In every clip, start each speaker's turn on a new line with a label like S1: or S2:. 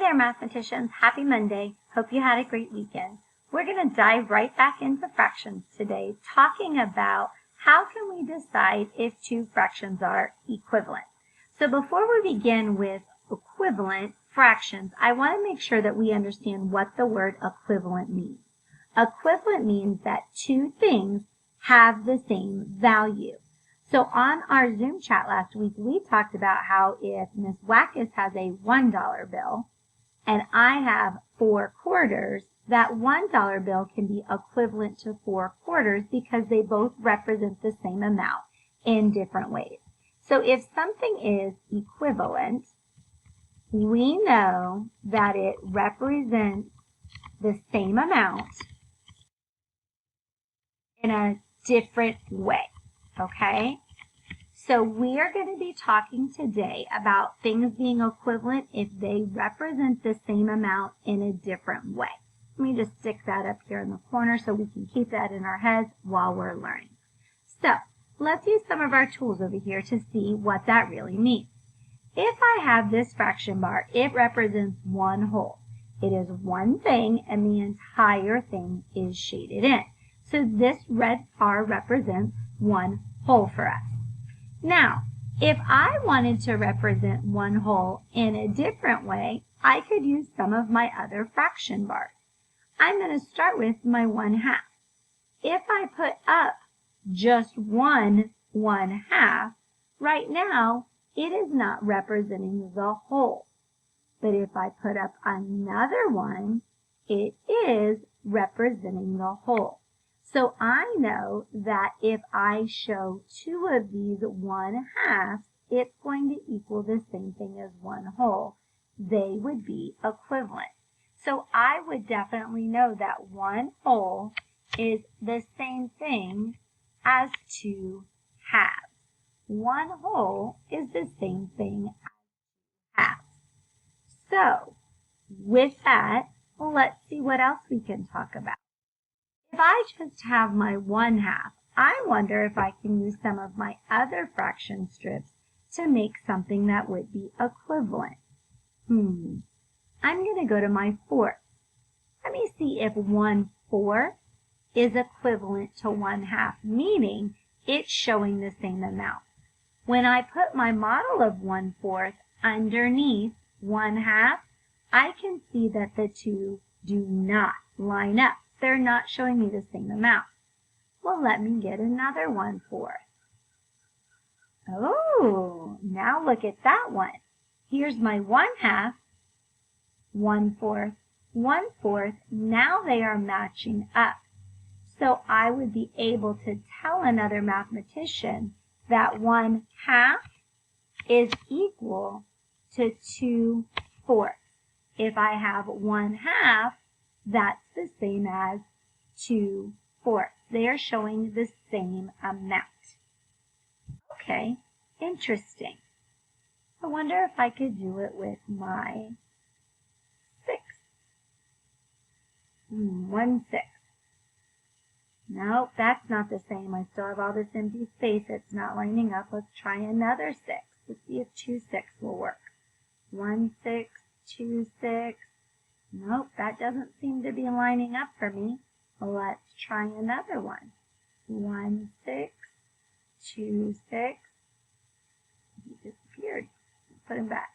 S1: there, mathematicians. Happy Monday. Hope you had a great weekend. We're going to dive right back into fractions today, talking about how can we decide if two fractions are equivalent. So before we begin with equivalent fractions, I want to make sure that we understand what the word equivalent means. Equivalent means that two things have the same value. So on our Zoom chat last week, we talked about how if Miss Wackus has a $1 bill and I have 4 quarters, that $1 bill can be equivalent to 4 quarters because they both represent the same amount in different ways. So if something is equivalent, we know that it represents the same amount in a different way. Okay, so we are going to be talking today about things being equivalent if they represent the same amount in a different way. Let me just stick that up here in the corner so we can keep that in our heads while we're learning. So let's use some of our tools over here to see what that really means. If I have this fraction bar, it represents one whole. It is one thing and the entire thing is shaded in. So this red bar represents one whole for us. Now, if I wanted to represent one whole in a different way, I could use some of my other fraction bars. I'm going to start with my 1/2. If I put up just one 1/2, right now it is not representing the whole. But if I put up another one, it is representing the whole. So I know that if I show 2 of these 1/2, it's going to equal the same thing as one whole. They would be equivalent. So I would definitely know that one whole is the same thing as 2 halves. One whole is the same thing as halves. So with that, let's see what else we can talk about. If I just have my 1/2, I wonder if I can use some of my other fraction strips to make something that would be equivalent. I'm going to go to my fourths. Let me see if 1/4 is equivalent to 1/2, meaning it's showing the same amount. When I put my model of 1/4 underneath 1/2, I can see that the two do not line up. They're not showing me the same amount. Well, let me get another 1/4. Oh, now look at that one. Here's my 1/2, 1/4, 1/4. Now they are matching up. So I would be able to tell another mathematician that 1/2 is equal to 2/4. If I have 1/2, that's the same as 2/4. They are showing the same amount. Okay, interesting. I wonder if I could do it with my 6. 1/6. Nope, that's not the same. I still have all this empty space. It's not lining up. Let's try another 6. Let's see if 2/6 will work. 1/6, 2/6. Nope, that doesn't seem to be lining up for me. Let's try another one. 1/6, 2/6. He disappeared. Put him back.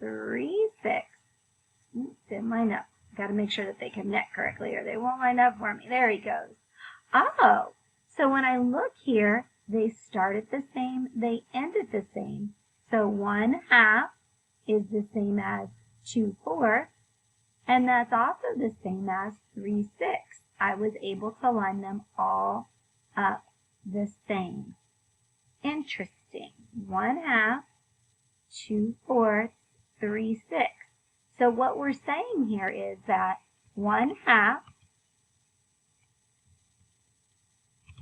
S1: 3/6. Didn't line up. Got to make sure that they connect correctly or they won't line up for me. There he goes. Oh, so when I look here, they start at the same, they end at the same. So 1/2 is the same as 2/4, and that's also the same as 3/6. I was able to line them all up the same. Interesting. 1/2, 2/4, 3/6. So what we're saying here is that 1/2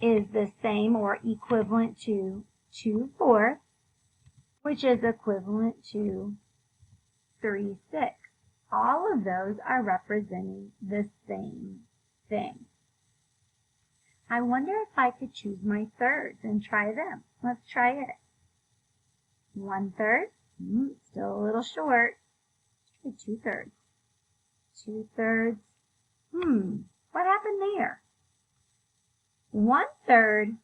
S1: is the same or equivalent to 2/4, which is equivalent to 3/6. All of those are representing the same thing. I wonder if I could choose my thirds and try them. Let's try it. 1/3, still a little short. 2/3. 2/3. What happened there? 1/3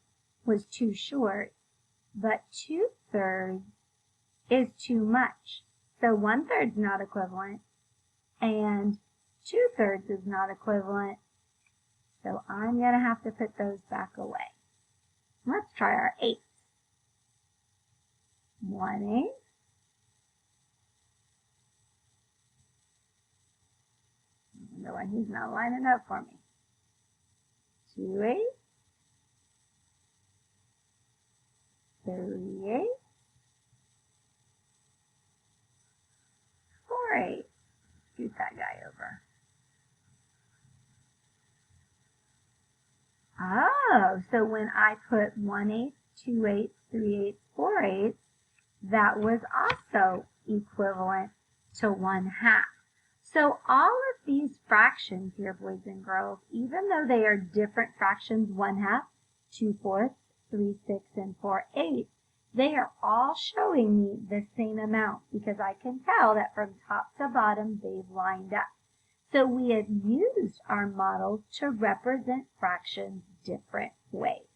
S1: was too short, but 2/3 is too much. So 1/3 is not equivalent, and 2/3 is not equivalent. So I'm going to have to put those back away. Let's try our eighths. 1/8. I wonder why he's not lining up for me. 2/8. 3/8. 4/8. Scoot that guy over. Oh, so when I put 1/8, 2/8, 3/8, 4/8, that was also equivalent to 1/2. So all of these fractions here, boys and girls, even though they are different fractions, 1/2, 2/4, 3/6, and 4/8, they are all showing me the same amount because I can tell that from top to bottom they've lined up. So we have used our model to represent fractions different ways.